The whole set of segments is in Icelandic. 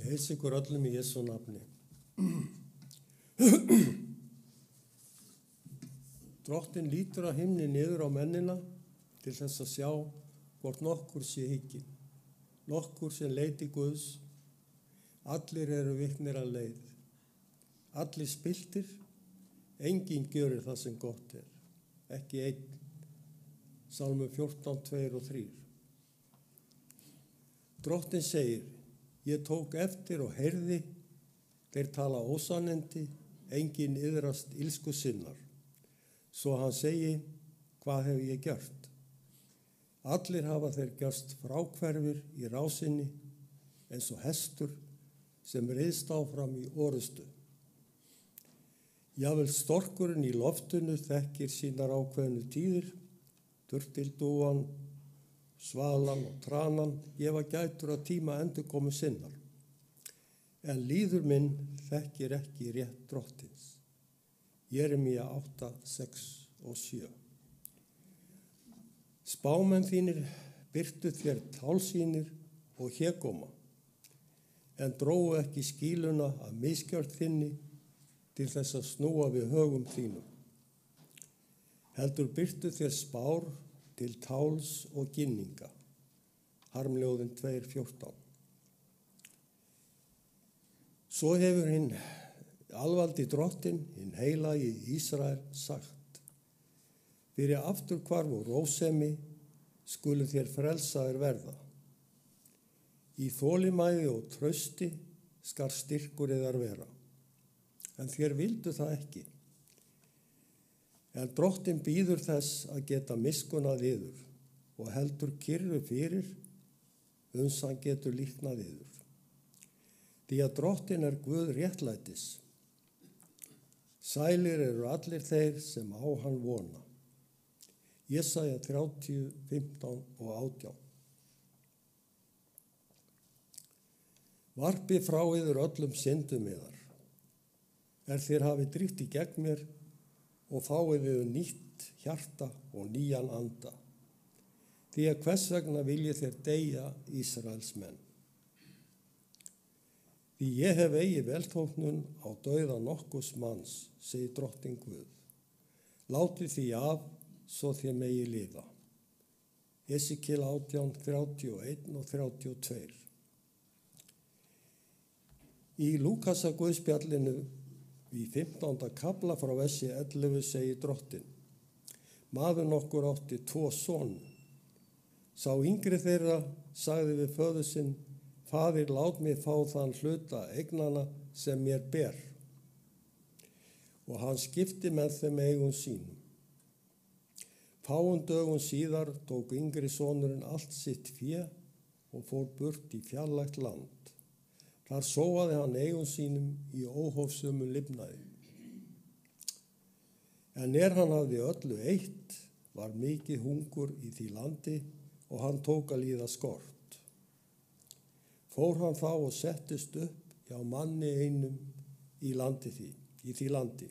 Heils ykkur öllum í Jesú nafni. Drottinn lítur af himni niður á mennina til þess að sjá hvort nokkur sé hygginn, nokkur sem leiti Guðs. Allir eru viknir að leið, allir spilltir, enginn gjörir það sem gott er, ekki einn. Sálmur 14, 2 og 3. Drottinn segir, ég tók eftir og heyrði, þeir tala ósannindi, enginn iðrast ilsku sinnar. Svo hann segi, hvað hef ég gert? Allir hafa þeir gerst fráhverfir í rásinni, eins og hestur sem reiðst áfram í orustu. Jafnvel storkurinn í loftinu þekkir sínar ákveðnu tíðir, turtildúan, svalan og tranan gefa gætur að tíma endurkomu sinnar. En líður minn þekkir ekki rétt Drottins. Jeremía 8, 6 og 7. Spámenn þínir birtu þér tálsýnir og hégóma, en drógu ekki skýluna af misgjörð þinni til þess að snúa við högum þínum. Heldur birtu þér spár til táls og ginninga. Harmljóðin 2:14. Svo hefur hinn alvaldi Drottinn, hinn heilagi Ísrael sagt, fyrir afturhvarf og rósemi skulu þér frelsaðir verða. Í þolinmæði og trausti skal styrkur yðar vera, en þér vildu það ekki. En Drottinn bíður þess að geta miskunnað yður og heldur kyrru fyrir, uns hann getur líknað yður. Því að Drottinn er Guð réttlætis. Sælir eru allir þeir sem á hann vona. Jesaja 30, 15 og 18. Varpi frá yður öllum syndum yðar, þér hafi dríft í gegn mér og fáið yður nýtt hjarta og nýjan anda. Því að hvers vegna viljið þér deyja Ísraels menn. Því ég hef eigi velþóknun á dauða nokkurs manns, segir Drottinn Guð. Látið því af, svo þér megi lifa. Esekíel 18, 31 og 32. Í Lúkasa Guðspjallinu í 15. kafla frá versi 11 segir Drottinn, maður nokkur átti 2 soni. Sá yngri þeirra sagði við föður sinn, faðir, lát mig fá þann hluta eignana sem mér ber. Og hann skipti með þeim eigum sínum. Fáum dögum síðar tók yngri sonurinn allt sitt fé og fór burt í fjarlægt land. Þar sóaði hann eigum sínum í óhófsömu lifnaði. En hann hafði öllu eitt, var mikið hungur í því landi og hann tók að líða skort. Fór hann þá og settist upp hjá manni einum í því landi.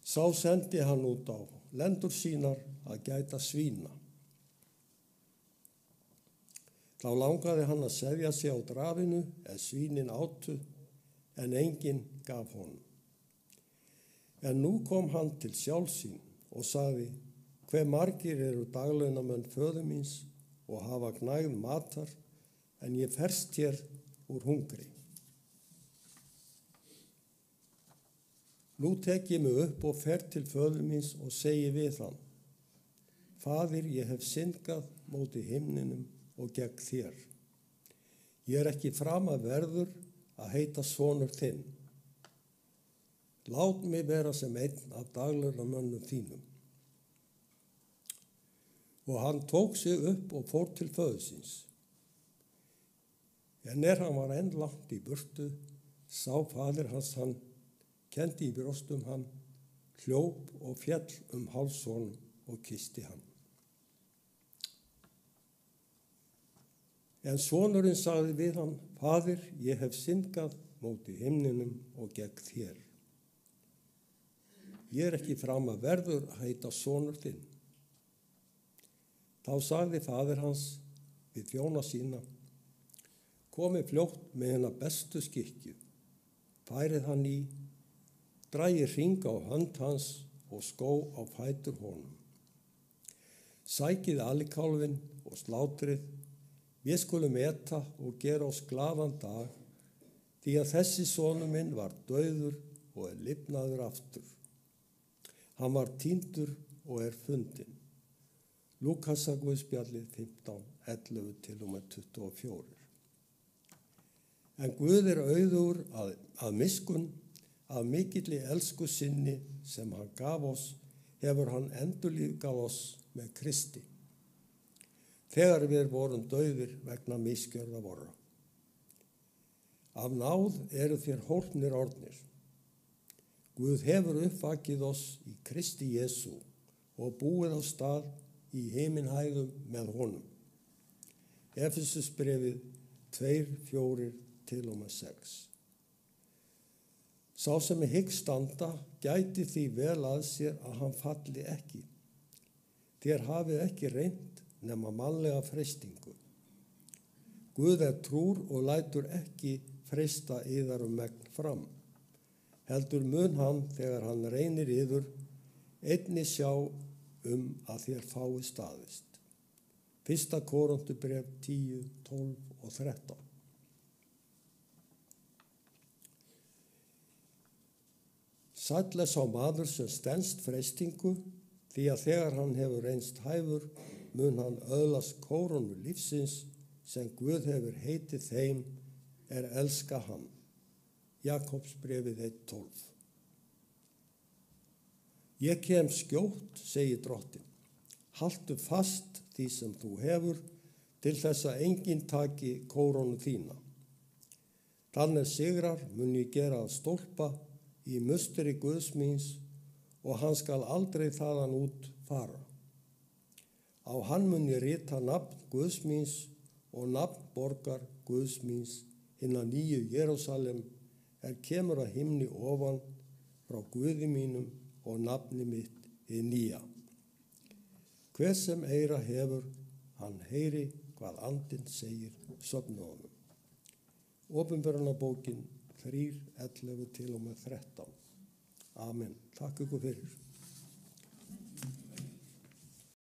Sá sendi hann út á lendur sínar að gæta svína. Þá langaði hann að sefja sig á drafinu svínin átu, en enginn gaf honum. En nú kom hann til sjálfs sín og sagði, hve margir eru daglaunamenn föður míns og hafa gnægð matar, en ég ferst hér úr hungri. Nú tek ég mig upp og fer til föður míns og segi við hann, faðir, ég hef syndgað móti himninum og gegn þér. Ég ekki framar verður að heita sonur þinn. Lát mig vera sem einn af daglaunamönnum þínum. Og hann tók sig upp og fór til föður síns. En hann var enn langt í burtu, sá faðir hans hann, kenndi í brjóstum hann, hljóp og féll háls honum og kyssti hann. En sonurinn sagði við hann, faðir, ég hef syndgað móti himninum og gegn þér. Ég ekki framar verður að heita sonur þinn. Þá sagði faðir hans við þjóna sína, komi fljótt með hennar bestu skikju, færið hann í, dragi hring á hönd hans og skó á fætur honum. Sækið alikálfinn og slátrið, við skulum eta og gera oss glaðan dag, því að þessi sonur minn var dauður og er lifnaður aftur. Hann var týndur og er fundinn. Lúkasarguðspjallið 15, 11-24. En Guð er auðugur að miskunn, af mikilli elsku sinni sem hann gaf oss, hefur hann endurlífgað oss með Kristi, þegar við vorum dauðir vegna misgjörða vorra. Af náð eru þér hólpnir orðnir. Guð hefur uppvakið oss í Kristi Jesú og búið á stað í himinhæðum með honum. Efesusbréfið 2:4-6. Sá sem hyggst standa gæti því vel að sér að hann falli ekki. Þér hafið ekki reynt nema mannlega freistingu. Guð er trúr og lætur ekki freista yðar megn fram. Heldur mun hann þegar hann reynir yður einnig sjá að þér fái staðist. 1. Korinthubréf 10, 12 og 13. Sæll er sá maður sem stenst freistingu, því að þegar hann hefur reynst hæfur, mun hann öðlast kórónu lífsins sem Guð hefur heitið þeim elska hann. Jakobsbréfið 1:12. Ég kem skjótt, segir drottinn. Haltu fast því sem þú hefur, til þess að enginn taki kórónu þína. Þannig sigrar mun ég gera að stólpa í musteri Guðs míns og hann skal aldrei þaðan út fara. Á hann mun ég rita nafn Guðs míns og nafn borgar Guðs míns hinna nýju Jerúsalem kemur að himni ofan frá Guði mínum og nafni mitt hið nýja. Hver sem eyra hefur, hann heyri hvað andinn segir söfnuðunum. Opinberunarbókin 3:11-13. Amen. Takk ykkur fyrir.